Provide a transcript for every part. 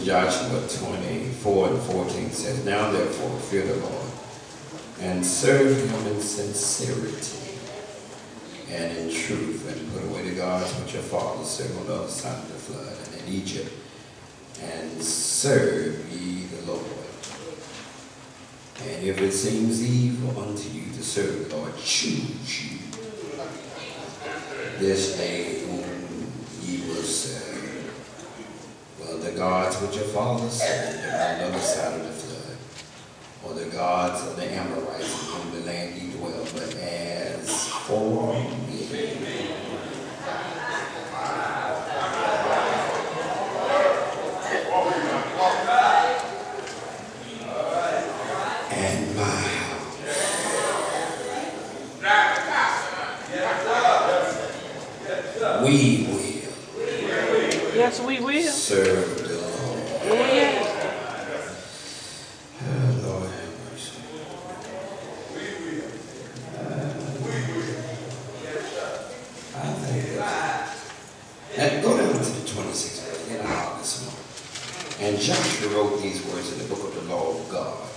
Joshua 24:14 says, "Now therefore fear the Lord, and serve him in sincerity and in truth, and put away the gods which your fathers served on the other side of the flood and in Egypt, and serve ye the Lord. And if it seems evil unto you to serve the Lord, choose you this day whom ye will serve. Well, the gods which your fathers served on the other side of the flood, or the gods of the Amorites in whom the land ye dwell, but as for me, and my house, we will." Yes, we will. Serve the Lord. Oh, yes. Oh, Lord have mercy. I think that. Go down to the 26th verse. Get out this morning. "And Joshua wrote these words in the book of the law of God,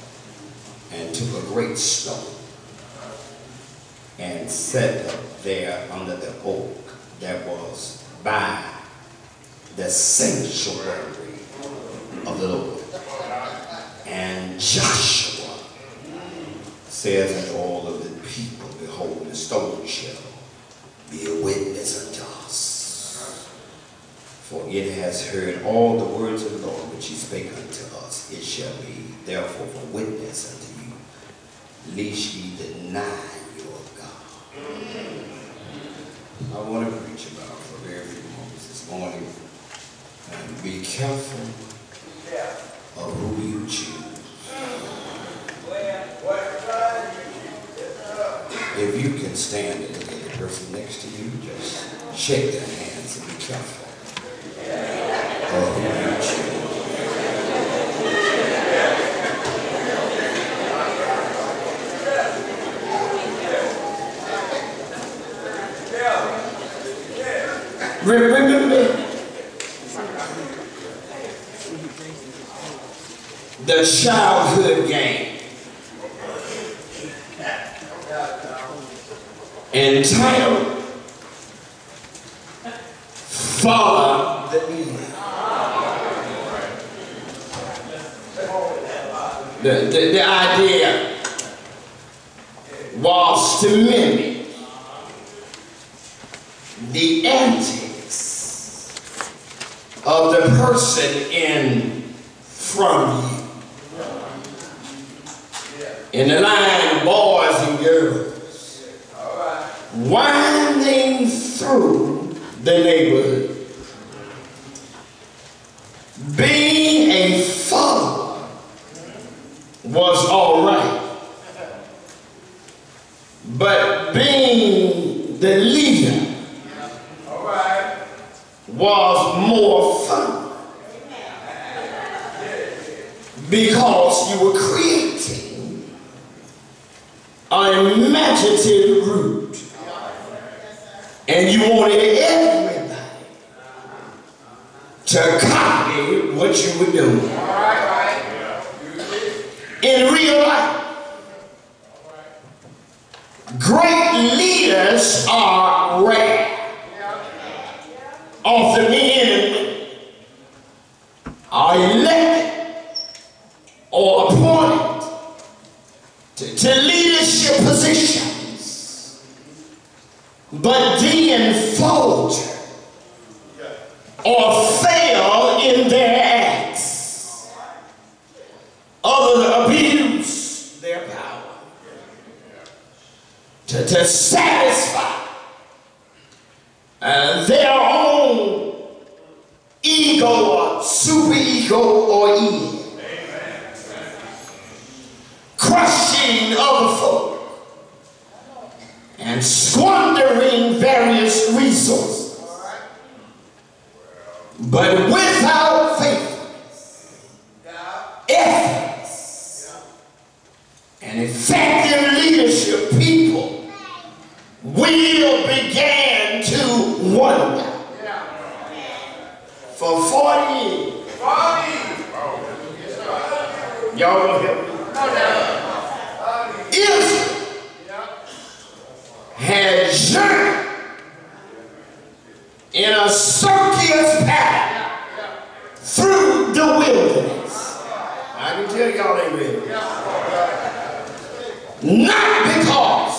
and took a great stone, and set up there under the oak that was by the sanctuary of the Lord. And Joshua says unto all of the people, Behold, the stone shall be a witness unto us. For it has heard all the words of the Lord which he spake unto us. It shall be therefore a witness unto you, lest ye deny your God." I want to preach about for a very few moments this morning. And be careful of who you choose. If you can stand and look at the person next to you, just shake their hands and be careful of who you choose. Remember the childhood game entitled "Follow the Leader." The idea was to mimic the antics of the person in front of you. In the line, boys and girls winding through the neighborhood. Being a follower was all right, but being the leader was more fun, because you were creating an imaginative route, and you wanted everybody to copy what you were doing. In real life, great leaders are rare. Often men and women are elected or appointed to leadership positions, but then falter or fail in their acts. Others abuse their power to satisfy their own ego or super ego or ego. Crushing other folk and squandering various resources, but without faithfulness, ethics, and effective leadership, people will begin to wonder. For 40 years, Y'all gonna help me? Israel had journeyed in a circuitous path through the wilderness. I can tell y'all ain't ready. Not because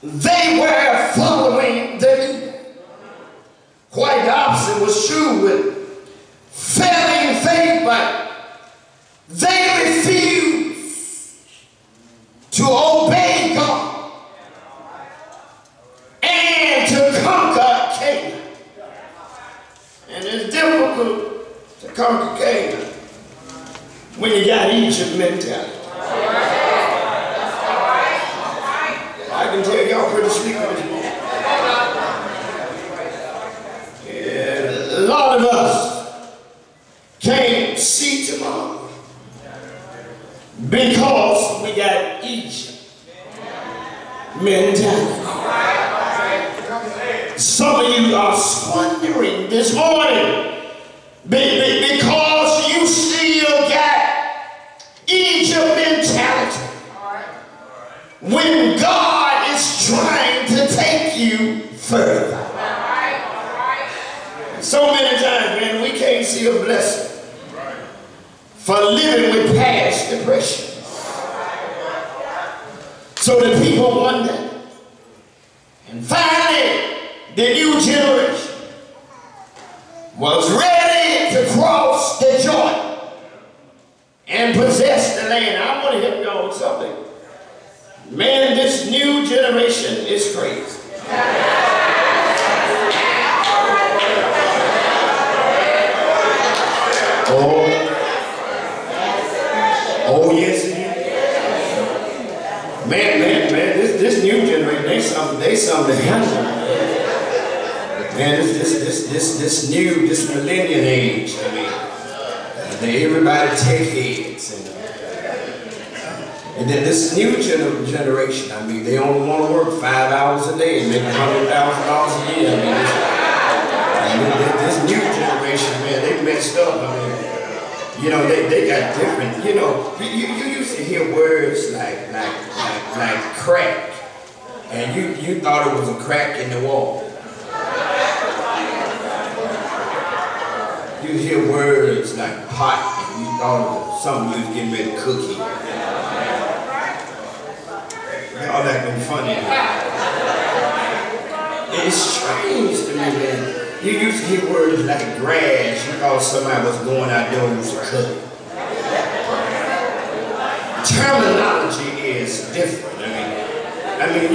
they were following the leader. Quite the opposite was true with failing faith, but they refused to obey God and to conquer Canaan. And it's difficult to conquer Canaan when you got Egypt mentality. I can tell y'all pretty sleepy this morning. Yeah, a lot of us can't see tomorrow because we got Egypt mentality. Some of you are squandering this morning because you still got Egypt mentality when God is trying to take you further. So many times, man, we can't see a blessing for living with past depression. So the people wonder. And finally, the new generation was ready to cross the Jordan and possess the land. I want to help y'all with something. Man, this new generation is crazy. Oh yes it is. Man, this new generation, they something to handle. Man, this millennium age, I mean, everybody tech heads, and then this new generation, I mean, they only want to work 5 hours a day and make $100,000 a year. I mean, this new generation, man, they messed up. I mean, you know, they got different, you know, you used to hear words like crack, and you thought it was a crack in the wall. You hear words like pot, and you thought it was something you was getting ready to cook here. Y'all acting funny. It's strange to me, man. You used to hear words like grass. You thought somebody was going out there and was to cut it. Terminology is different. I mean,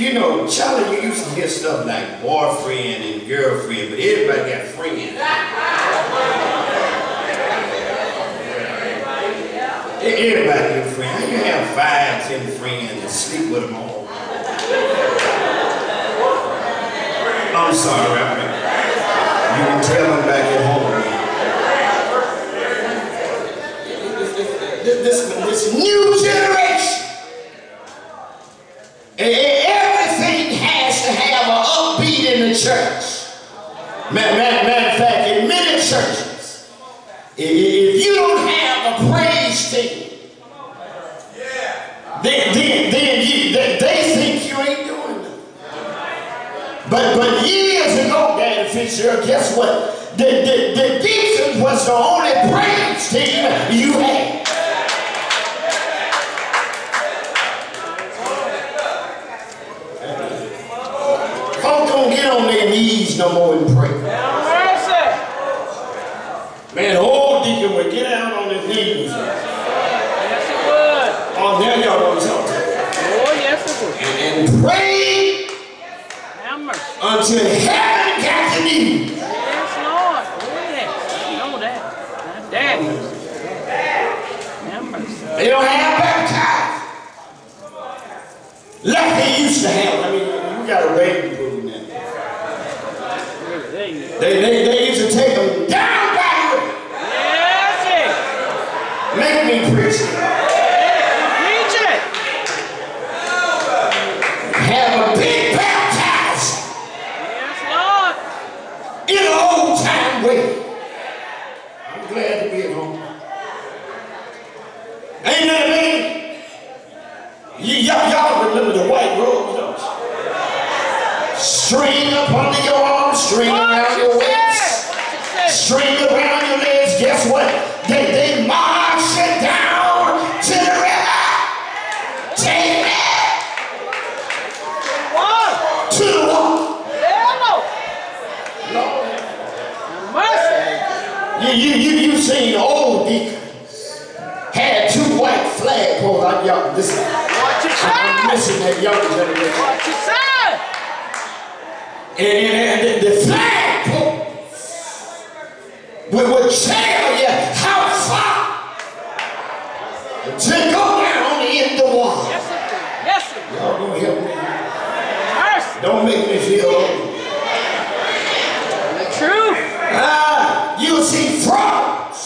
you know, Charlie, you used to hear stuff like boyfriend and girlfriend, but everybody got friends. Everybody got friends. How you have 5, 10 friends and sleep with them all? I'm sorry, you can tell them back at home. This new generation, everything has to have an upbeat in the church. Matter of fact, in many churches, if you don't have a praise team, then they think you ain't doing nothing. But years ago, Daddy Fisher, guess what? The deacon was the only praise team you had. Folks don't get on their knees no more and pray. Man, the old deacon would get out on his knees. Yes, it would. Oh, now y'all want to talk to him. Oh, yes, it would. And pray until heaven got the news. Yes, Lord. Oh, yes. I know that. My daddy. They don't have baptized like they used to have. I mean, you got a rain pool now. They used to take them down by the river. Yes, make me preach it. Preach it. Have a big baptizing. Yes, Lord. In an old time way. I'm glad to be at home. Ain't that amazing? Y'all remember the white robe, don't you? String up under your arm, string around your waist, string around your legs. Guess what? They march it down to the river. Take it to the water. You seen old deacons had two white flagpoles. Y'all, this I'm missing that young generation. Watch your side. And the flagpoles would tell you how far to go down in the water. Yes, sir. Yes, sir. Y'all gonna help me? Mercy. Don't make me feel old. The truth. You'll see frogs,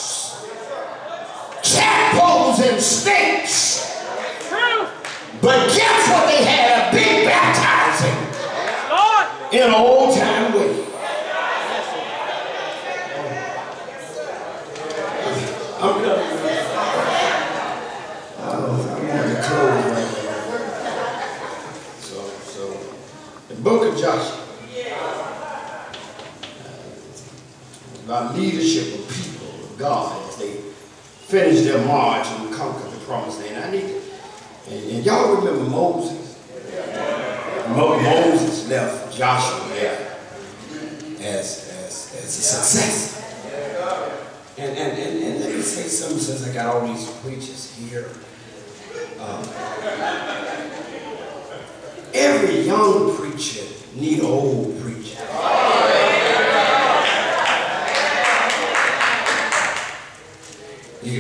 tadpoles, and snakes. Truth. But guess what? They had a big baptizing Lord. in an old time way. I'm done. I want to close right there. So the book of Joshua. About leadership of people of God as they finish their march and conquer the promised land. I need to, and y'all remember Moses? Moses left Joshua there as a success. And let me say something since I got all these preachers here. Every young preacher need an old preacher.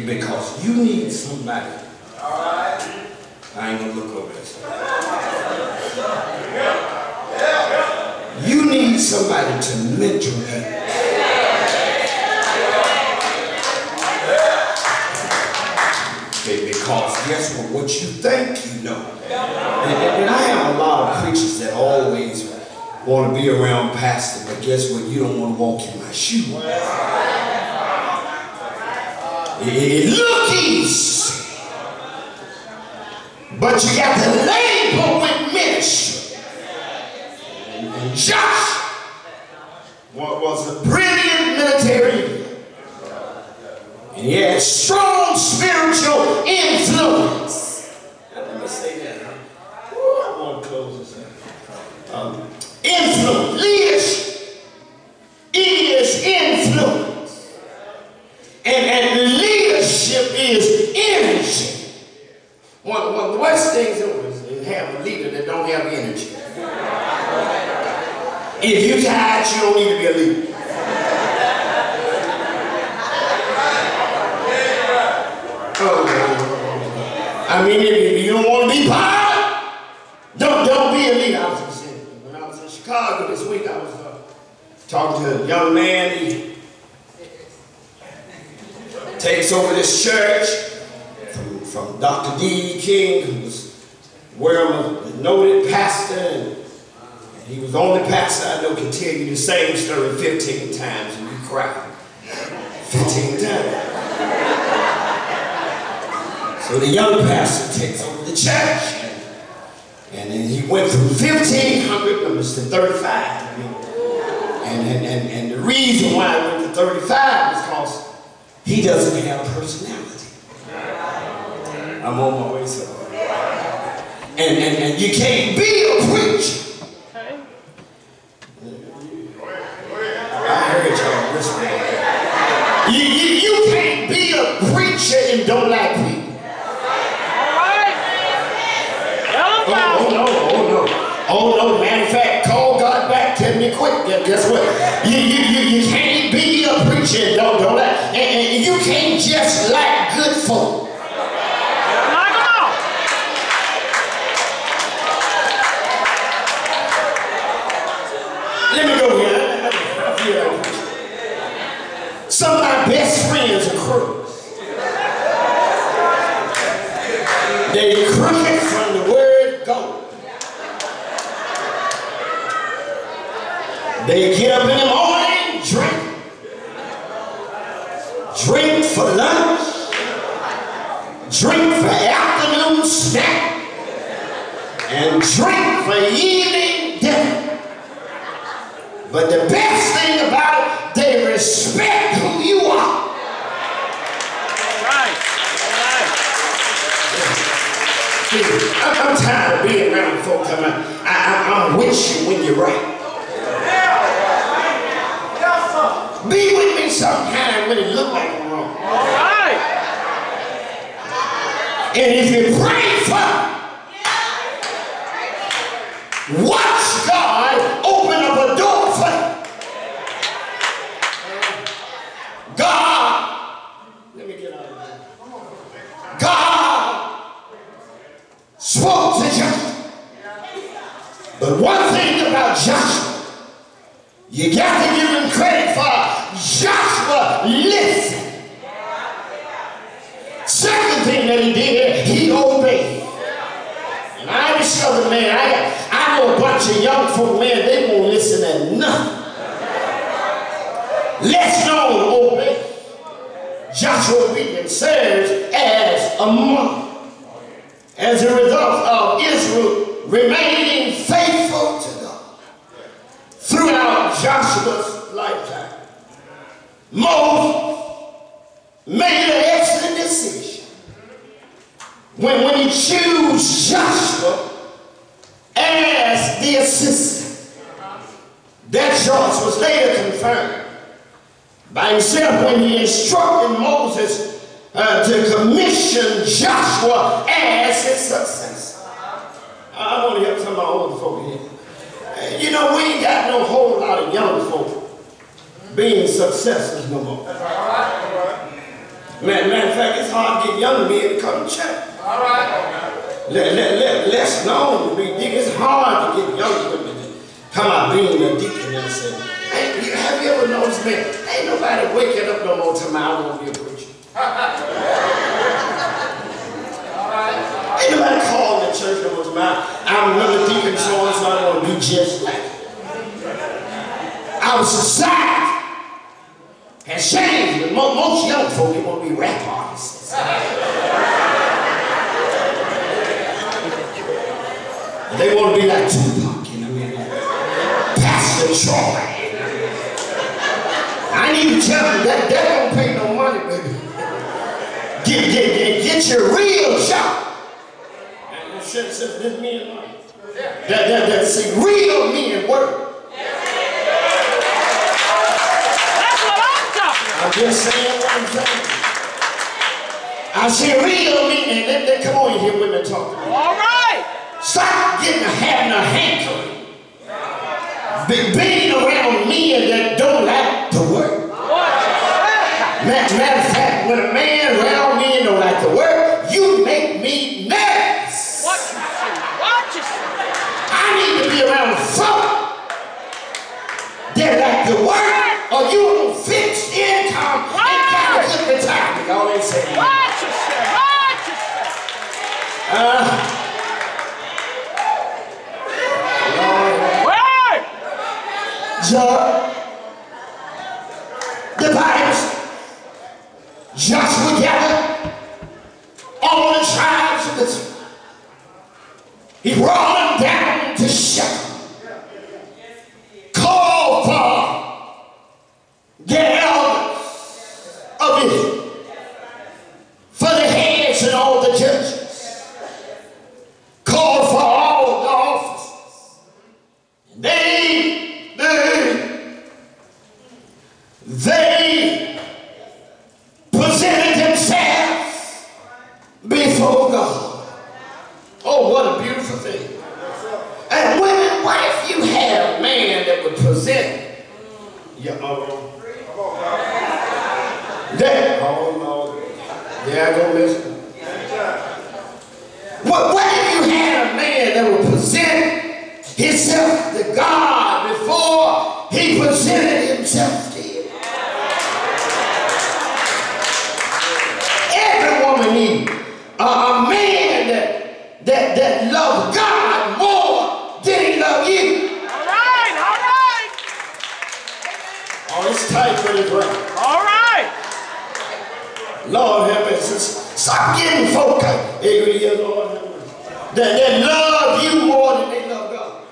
Because you need somebody. I ain't gonna look over this. You need somebody to mentor you. Because guess what you think you know. And I have a lot of preachers that always want to be around pastor, but guess what? You don't want to walk in my shoes. It look easy, but you got to labor with ministry. And Josh was a brilliant military leader, and he had strong spiritual influence. Now, let me say that. I want to close this out. Influence, leadership is influence. And leadership is energy. One of the worst things is have a leader that don't have energy. If you're tired, you don't need to be a leader. I mean, if you don't want to be powered, don't be a leader. I was saying, when I was in Chicago this week, I was talking to a young man. He takes over this church from Dr. D. King, who was a noted pastor, and he was the only pastor I know can tell you the same story 15 times and you cry. 15 times. So the young pastor takes over the church, and then he went from 1,500 members to 35. And the reason why I went to 35 is because he doesn't have personality. I'm on my way somewhere. And you can't be a preacher. I heard y'all whispering. You can't be a preacher and don't like people. Oh no, matter of fact, call God back, tell me quick. Guess what? You can't be a preacher and don't like, and you can't just like good folk. Let me go here. Some of my best friends are crooks. They crooked from the word go. They get up in the morning, drink for lunch, drink for afternoon snack, and drink for evening dinner. But the best thing about it, they respect who you are. Right. I'm tired of being around folk coming. I'm with you when you're right. Be with me sometime when it look like I'm wrong. All right. And if you pray for it, watch God open up a door for you. God, let me get out of here. God spoke to Joshua. But one thing about Joshua, you got to give him credit for Joshua listened. Second thing that he did, he obeyed. And I discovered, man, I know a bunch of young folk, man, they won't listen to nothing. Let's know obey. Joshua obedience serves as a model. As a result of Israel remaining faithful to God throughout Joshua's lifetime, Moses made an excellent decision when he chose Joshua as the assistant. That choice was later confirmed by himself when he instructed Moses to commission Joshua as his successor. I want to hear some of my older folk here. You know, we ain't got no whole lot of young folk being successors no more. Matter of fact, it's hard to get young men to come to church. Less known to be deacon. It's hard to get young women to come out being a deacon and say, hey, have you ever noticed, man, ain't nobody waking up no more till I want to be a preacher. Ain't nobody calling the church no more till I'm another deacon so and so I want to be just like it. Our society has changed, but most young folk, they want to be rap artists. They want to be like Tupac, you know, Pastor Troy. I need to tell you that don't pay no money, baby. Get your real job. And you should have said this men money. See, real men work. I'm just saying what I'm saying. I say real men, and then come on in here, women talking. All right. Stop having a hankering. Being around men that don't like to work. Matter of fact, when a man around me don't like to work, you make me nervous. What you say? What you say? I need to be around folk that like to work, or you on fixed income and got a good retirement. Y'all ain't saying that. What you say? What you say? The Bible, Joshua gathered all the tribes of Israel. He brought them down to Shechem, called for the elders of Israel, for the heads and all the judges, called for all the officers. And they presented themselves before God. Oh, what a beautiful thing. And women, what if you had a man that would present your own? There, oh no, there I go, mister. What if you had a man that would present himself to God before he presented himself to you? Every woman needs a man that loves God more than he loves you. All right, all right. Oh, it's tight for the ground. All right. Lord have mercy. Stop getting folk that love you more than they love God.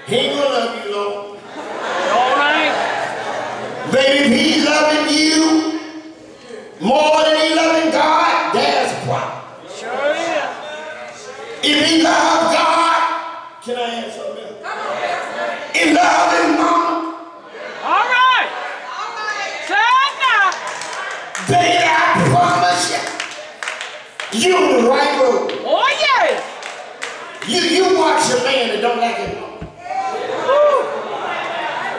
He ain't gonna love you long. All right. Baby, if he's loving you more than he loving God, there's a problem. Sure is. If he loves God, can I add something else? He loves his mama. All right. Say it now. Baby, I promise you, you're on the right road. Oh, yeah. You watch a man that don't like his mama.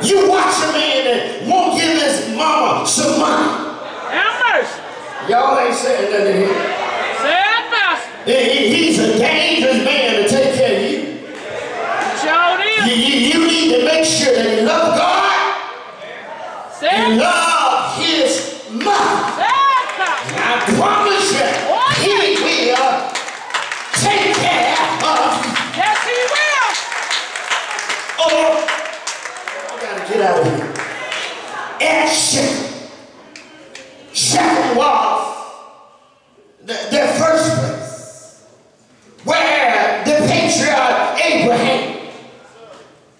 You watch a man that won't give his mama some money. Have mercy. Y'all ain't saying nothing here. Say it, Master. He's a dangerous man to take care of you. Sure is. You need to make sure that he loves God Say and it. love his mother. Say it, Pastor. And I promise you, he will take care of you. Yes, he will. Oh, I gotta get out of here. And Shechem was the first place where the patriarch Abraham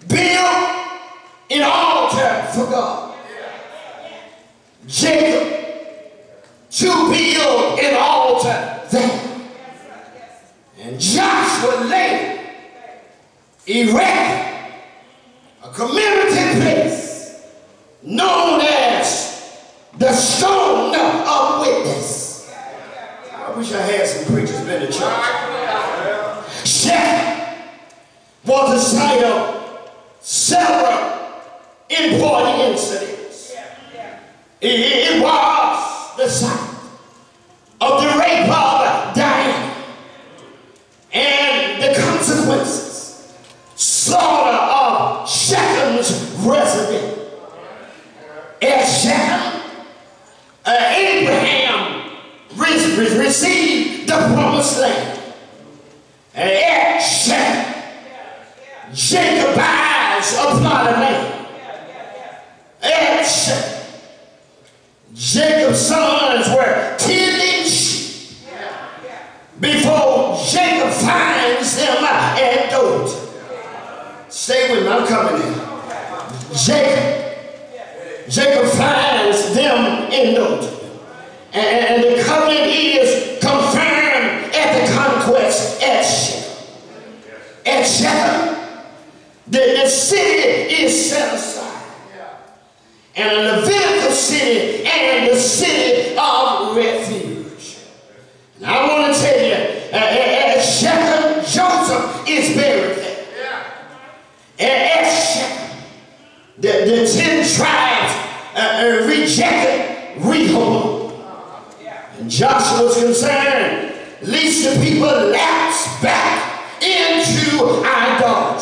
built an altar for God. Jacob to build an altar there. And Joshua later erected a commemorative place known as the Stone of Witness. I wish I had some preachers been to church. Shechem was the site of several important incidents. It was the site of the rape of Diana and the consequences, slaughter of Shechem's resident. At Shechem, Abraham received the promised land. And at Shechem, Jacob buys a plot of land. At Shechem, Jacob's sons were tending sheep before Jacob finds them at Dothan. Stay with me, I'm coming in. Jacob finds them in Dothan. And the covenant is confirmed at the conquest at Shechem. At Shechem, the city is set aside. And a Levitical city and the city of refuge. And I want to tell you, at Shechem, Joseph is buried there. At Shechem, the 10 tribes rejected Rehoboam. And Joshua was concerned, lest the people lapse back into idolatry.